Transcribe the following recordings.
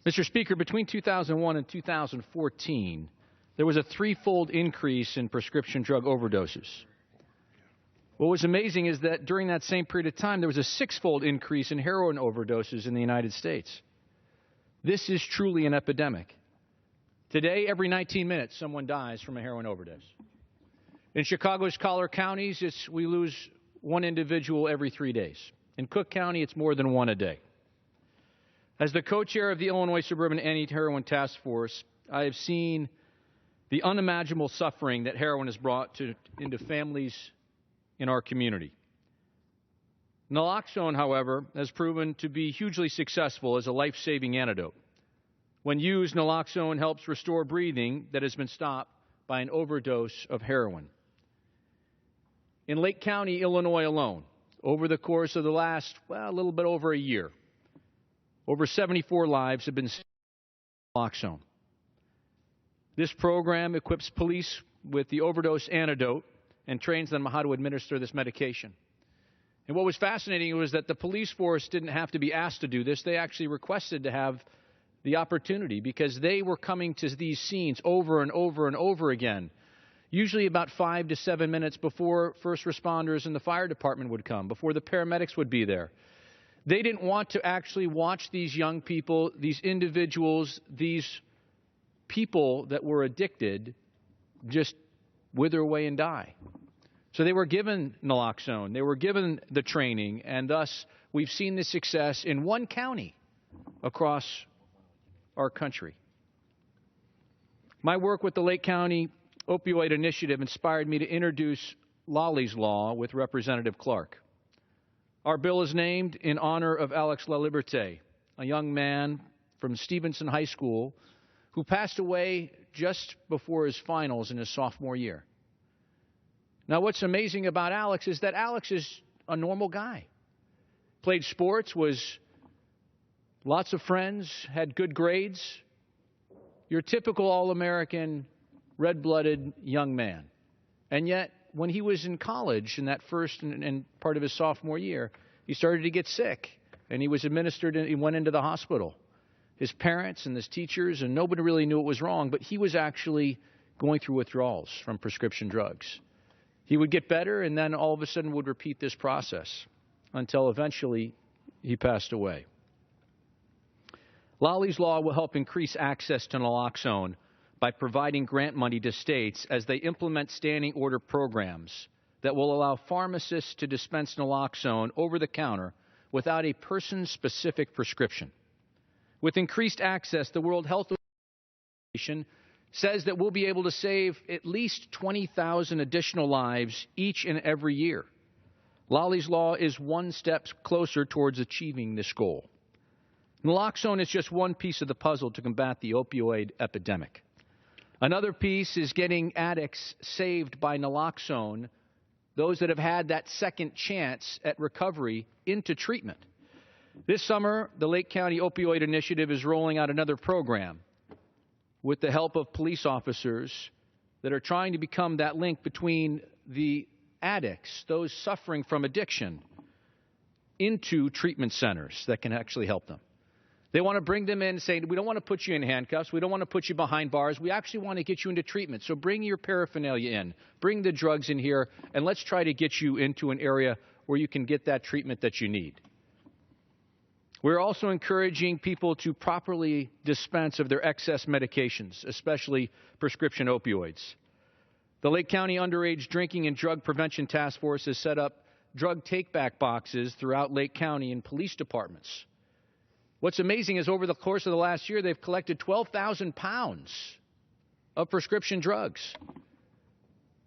Mr. Speaker, between 2001 and 2014, there was a threefold increase in prescription drug overdoses. What was amazing is that during that same period of time, there was a sixfold increase in heroin overdoses in the United States. This is truly an epidemic. Today, every 19 minutes, someone dies from a heroin overdose. In Chicago's collar counties, we lose one individual every 3 days. In Cook County, it's more than one a day. As the co-chair of the Illinois Suburban Anti-Heroin Task Force, I have seen the unimaginable suffering that heroin has brought into families in our community. Naloxone, however, has proven to be hugely successful as a life-saving antidote. When used, naloxone helps restore breathing that has been stopped by an overdose of heroin. In Lake County, Illinois alone, over the course of the last, a little bit over a year, over 74 lives have been saved by naloxone. This program equips police with the overdose antidote and trains them how to administer this medication. And what was fascinating was that the police force didn't have to be asked to do this. They actually requested to have the opportunity because they were coming to these scenes over and over and over again, usually about 5 to 7 minutes before first responders and the fire department would come, before the paramedics would be there. They didn't want to actually watch these young people, these individuals, these people that were addicted just wither away and die. So they were given naloxone, they were given the training, and thus we've seen the success in one county across our country. My work with the Lake County Opioid Initiative inspired me to introduce Lolly's Law with Representative Clark. Our bill is named in honor of Alex LaLiberte, a young man from Stevenson High School who passed away just before his finals in his sophomore year. Now, what's amazing about Alex is that Alex is a normal guy. Played sports, was lots of friends, had good grades. Your typical all-American, red-blooded young man. And yet, when he was in college in that first and part of his sophomore year, he started to get sick, and he was administered, and he went into the hospital. His parents and his teachers, and nobody really knew what was wrong, but he was actually going through withdrawals from prescription drugs. He would get better, and then all of a sudden would repeat this process until eventually he passed away. Lolly's Law will help increase access to naloxone by providing grant money to states as they implement standing order programs that will allow pharmacists to dispense naloxone over the counter without a person-specific prescription. With increased access, the World Health Organization says that we'll be able to save at least 20,000 additional lives each and every year. Lolly's Law is one step closer towards achieving this goal. Naloxone is just one piece of the puzzle to combat the opioid epidemic. Another piece is getting addicts saved by naloxone, those that have had that second chance at recovery, into treatment. This summer, the Lake County Opioid Initiative is rolling out another program with the help of police officers that are trying to become that link between the addicts, those suffering from addiction, into treatment centers that can actually help them. They want to bring them in and say, we don't want to put you in handcuffs. We don't want to put you behind bars. We actually want to get you into treatment. So bring your paraphernalia in. Bring the drugs in here, and let's try to get you into an area where you can get that treatment that you need. We're also encouraging people to properly dispense of their excess medications, especially prescription opioids. The Lake County Underage Drinking and Drug Prevention Task Force has set up drug take-back boxes throughout Lake County in police departments. What's amazing is over the course of the last year, they've collected 12,000 pounds of prescription drugs.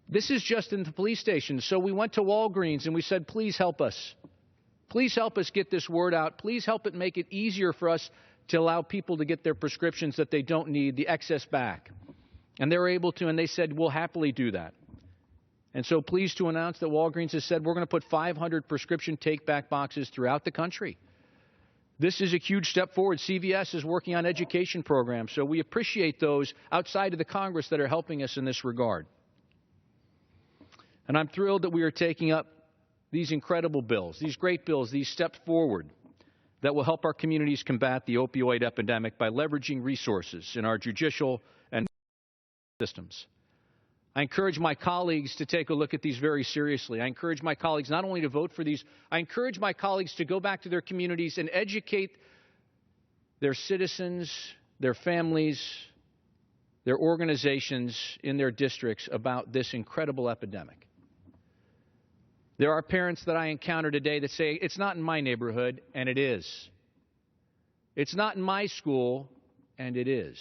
This is just in the police stations. So we went to Walgreens and we said, please help us. Please help us get this word out. Please help it make it easier for us to allow people to get their prescriptions that they don't need, the excess back. And they were able to, and they said, we'll happily do that. And so pleased to announce that Walgreens has said we're going to put 500 prescription take-back boxes throughout the country. This is a huge step forward. CVS is working on education programs, so we appreciate those outside of the Congress that are helping us in this regard. And I'm thrilled that we are taking up these incredible bills, these great bills, these steps forward that will help our communities combat the opioid epidemic by leveraging resources in our judicial and systems. I encourage my colleagues to take a look at these very seriously. I encourage my colleagues not only to vote for these, I encourage my colleagues to go back to their communities and educate their citizens, their families, their organizations in their districts about this incredible epidemic. There are parents that I encounter today that say, it's not in my neighborhood, and it is. It's not in my school, and it is.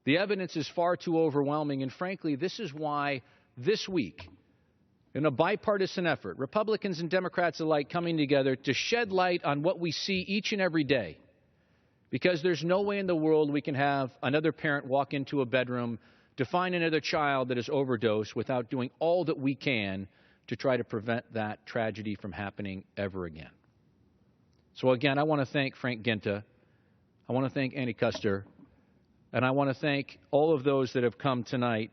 The evidence is far too overwhelming, and frankly, this is why this week, in a bipartisan effort, Republicans and Democrats alike coming together to shed light on what we see each and every day, because there's no way in the world we can have another parent walk into a bedroom to find another child that is overdosed without doing all that we can to try to prevent that tragedy from happening ever again. So again, I want to thank Frank Ginta, I want to thank Annie Custer, and I want to thank all of those that have come tonight